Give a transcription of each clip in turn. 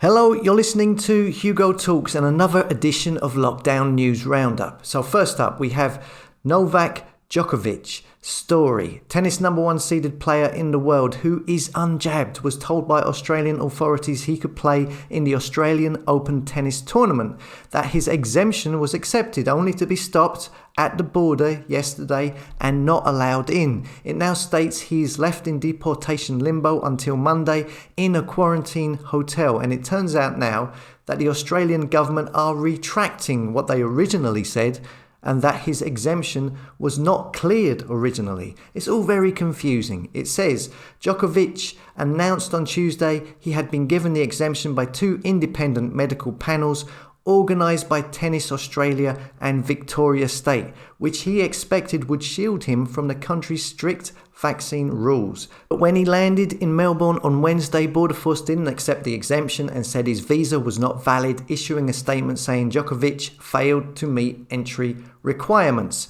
Hello, you're listening to Hugo Talks and another edition of Lockdown News Roundup. So first up, we have Novak Djokovic story. Tennis number one seeded player in the world who is unjabbed was told by Australian authorities he could play in the Australian Open tennis tournament. That his exemption was accepted only to be stopped at the border yesterday and not allowed in. It now states he is left in deportation limbo until Monday in a quarantine hotel. And it turns out now that the Australian government are retracting what they originally said, and that his exemption was not cleared originally. It's all very confusing. It says Djokovic announced on Tuesday he had been given the exemption by two independent medical panels organised by Tennis Australia and Victoria State, which he expected would shield him from the country's strict vaccine rules. But when he landed in Melbourne on Wednesday, Border Force didn't accept the exemption and said his visa was not valid, issuing a statement saying Djokovic failed to meet entry requirements.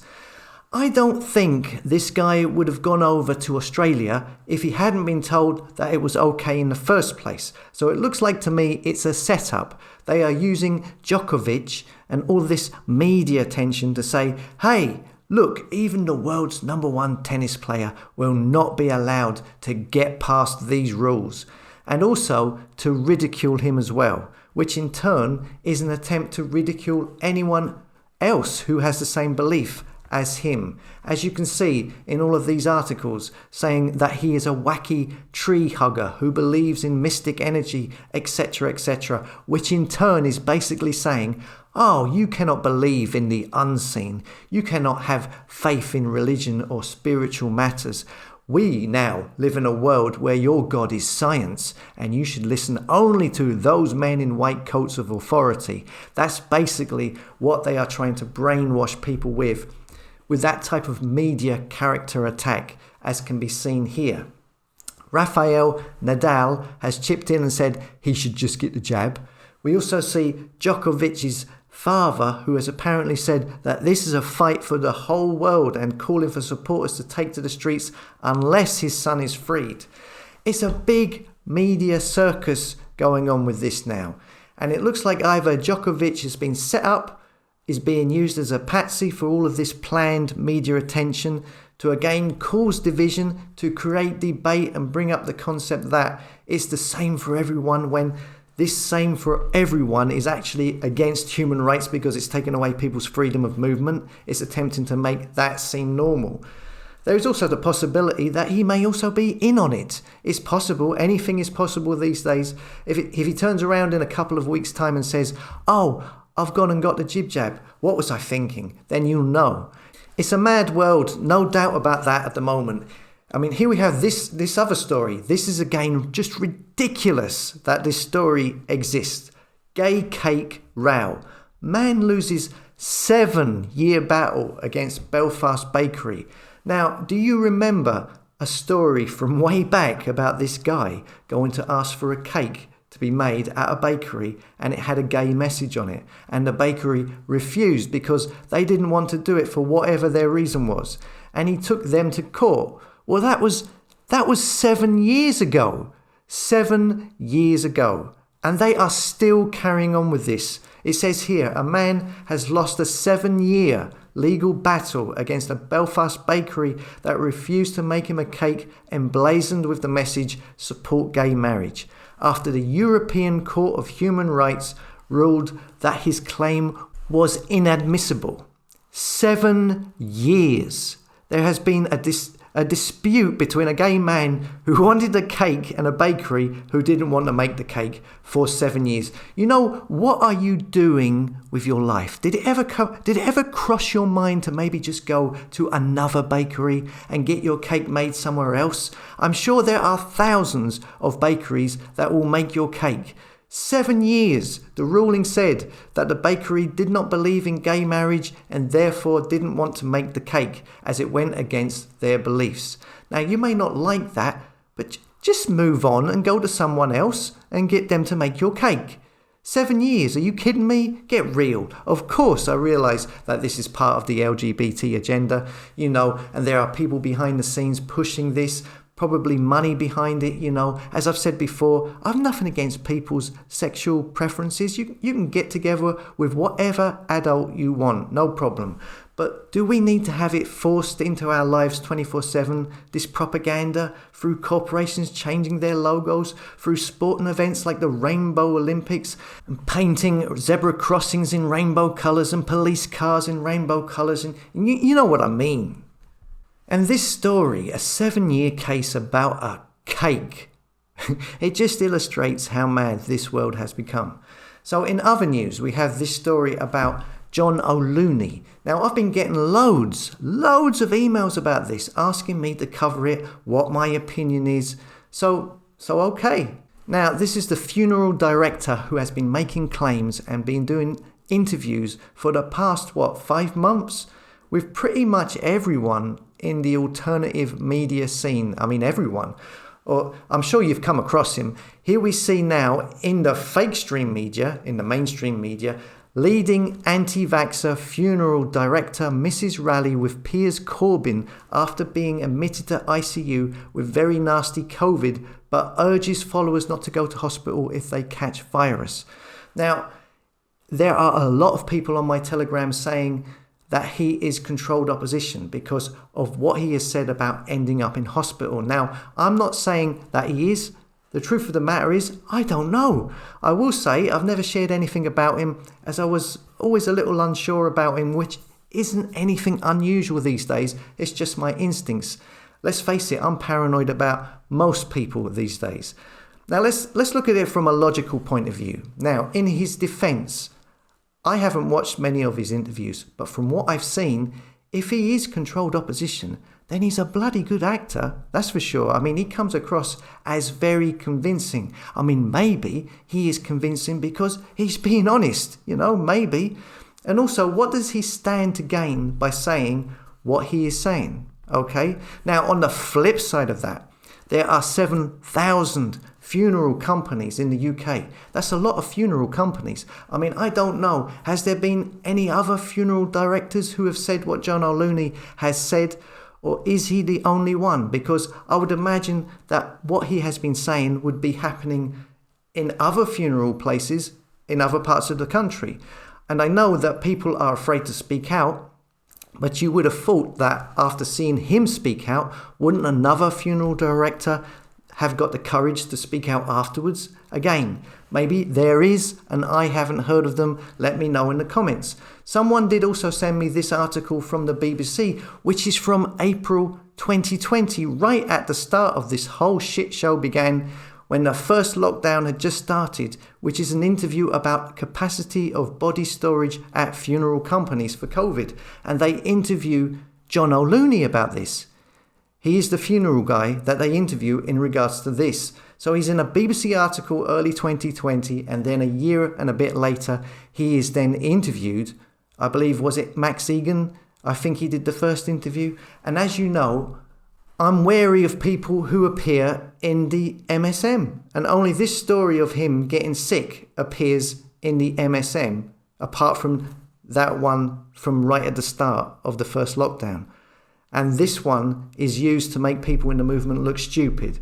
I don't think this guy would have gone over to Australia if he hadn't been told that it was okay in the first place. So it looks like to me it's a setup. They are using Djokovic and all this media attention to say, hey, look, even the world's number one tennis player will not be allowed to get past these rules. And also to ridicule him as well, which in turn is an attempt to ridicule anyone else who has the same belief as him. As you can see in all of these articles saying that he is a wacky tree hugger who believes in mystic energy, etc., which in turn is basically saying, oh, you cannot believe in the unseen. You cannot have faith in religion or spiritual matters. We now live in a world where your God is science and you should listen only to those men in white coats of authority. That's basically what they are trying to brainwash people with that type of media character attack, as can be seen here. Rafael Nadal has chipped in and said he should just get the jab. We also see Djokovic's father, who has apparently said that this is a fight for the whole world and calling for supporters to take to the streets unless his son is freed. It's a big media circus going on with this now. And it looks like either Djokovic has been set up, is being used as a patsy for all of this planned media attention to again cause division, to create debate and bring up the concept that it's the same for everyone, when this same for everyone is actually against human rights because it's taken away people's freedom of movement. It's attempting to make that seem normal. There is also the possibility that he may also be in on it. It's possible. Anything is possible these days. If he turns around in a couple of weeks' time and says, oh, I've gone and got the jib-jab, what was I thinking? Then you'll know. It's a mad world, no doubt about that at the moment. I mean, here we have this other story. This is again just ridiculous that this story exists. Gay cake row. Man loses 7-year battle against Belfast bakery. Now, do you remember a story from way back about this guy going to ask for a cake to be made at a bakery and it had a gay message on it, and the bakery refused because they didn't want to do it for whatever their reason was, and he took them to court? Well, that was 7 years ago. 7 years ago. And they are still carrying on with this. It says here, a man has lost a 7-year legal battle against a Belfast bakery that refused to make him a cake emblazoned with the message, support gay marriage, after the European Court of Human Rights ruled that his claim was inadmissible. 7 years. There has been a dispute between a gay man who wanted a cake and a bakery who didn't want to make the cake for 7 years. You know, what are you doing with your life? Did it ever cross your mind to maybe just go to another bakery and get your cake made somewhere else? I'm sure there are thousands of bakeries that will make your cake. 7 years. The ruling said that the bakery did not believe in gay marriage and therefore didn't want to make the cake as it went against their beliefs. Now, you may not like that, but just move on and go to someone else and get them to make your cake. 7 years, are you kidding me? Get real. Of course, I realise that this is part of the LGBT agenda, and there are people behind the scenes pushing this, probably money behind it, As I've said before, I've nothing against people's sexual preferences. You can get together with whatever adult you want, no problem. But do we need to have it forced into our lives 24/7, this propaganda, through corporations changing their logos, through sporting events like the Rainbow Olympics, and painting zebra crossings in rainbow colours and police cars in rainbow colours, and you know what I mean. And this story, a 7-year case about a cake, it just illustrates how mad this world has become. So in other news, we have this story about John O'Looney. Now, I've been getting loads of emails about this, asking me to cover it, what my opinion is. So okay. Now, this is the funeral director who has been making claims and been doing interviews for the past, 5 months? With pretty much everyone in the alternative media scene. I mean, everyone. Or I'm sure you've come across him. Here we see now in the fake stream media, in the mainstream media, leading anti-vaxxer funeral director Mrs. Rally with Piers Corbyn after being admitted to ICU with very nasty COVID, but urges followers not to go to hospital if they catch virus. Now, there are a lot of people on my Telegram saying that he is controlled opposition because of what he has said about ending up in hospital. Now, I'm not saying that he is. The truth of the matter is, I don't know. I will say I've never shared anything about him, as I was always a little unsure about him, which isn't anything unusual these days. It's just my instincts. Let's face it, I'm paranoid about most people these days. Now let's look at it from a logical point of view. Now, in his defence, I haven't watched many of his interviews, but from what I've seen, if he is controlled opposition, then he's a bloody good actor, that's for sure. I mean, he comes across as very convincing. I mean, maybe he is convincing because he's being honest, maybe. And also, what does he stand to gain by saying what he is saying? Okay? Now, on the flip side of that, there are 7,000 funeral companies in the UK. That's a lot of funeral companies. I mean, I don't know. Has there been any other funeral directors who have said what John O'Looney has said? Or is he the only one? Because I would imagine that what he has been saying would be happening in other funeral places in other parts of the country. And I know that people are afraid to speak out, but you would have thought that after seeing him speak out, wouldn't another funeral director have got the courage to speak out afterwards? Again, maybe there is, and I haven't heard of them. Let me know in the comments. Someone did also send me this article from the BBC, which is from April 2020, right at the start of this whole shit show began, when the first lockdown had just started, which is an interview about capacity of body storage at funeral companies for COVID. And they interview John O'Looney about this. He is the funeral guy that they interview in regards to this. So he's in a BBC article early 2020, and then a year and a bit later, he is then interviewed. I believe, was it Max Egan? I think he did the first interview. And as you know, I'm wary of people who appear in the MSM. And only this story of him getting sick appears in the MSM, apart from that one from right at the start of the first lockdown. And this one is used to make people in the movement look stupid,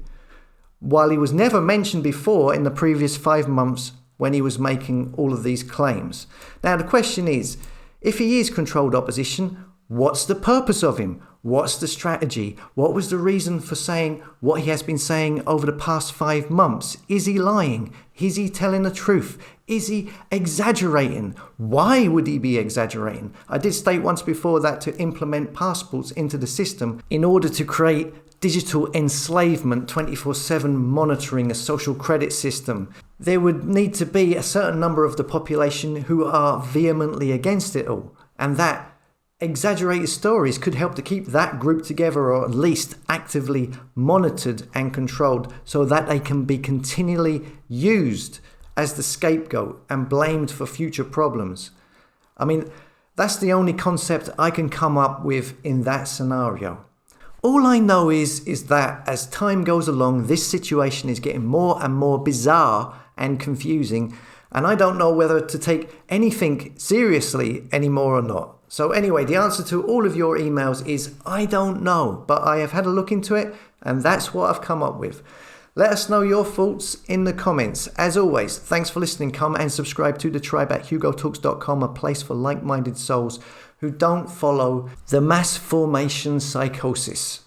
while he was never mentioned before in the previous 5 months when he was making all of these claims. Now the question is, if he is controlled opposition, what's the purpose of him? What's the strategy? What was the reason for saying what he has been saying over the past 5 months? Is he lying? Is he telling the truth? Is he exaggerating? Why would he be exaggerating? I did state once before that to implement passports into the system in order to create digital enslavement, 24/7 monitoring, a social credit system, there would need to be a certain number of the population who are vehemently against it all. And that exaggerated stories could help to keep that group together, or at least actively monitored and controlled, so that they can be continually used as the scapegoat and blamed for future problems. I mean, that's the only concept I can come up with in that scenario. All I know is that as time goes along, this situation is getting more and more bizarre and confusing, and I don't know whether to take anything seriously anymore or not. So anyway, the answer to all of your emails is I don't know, but I have had a look into it and that's what I've come up with. Let us know your thoughts in the comments. As always, thanks for listening. Come and subscribe to the tribe at hugotalks.com, a place for like-minded souls who don't follow the mass formation psychosis.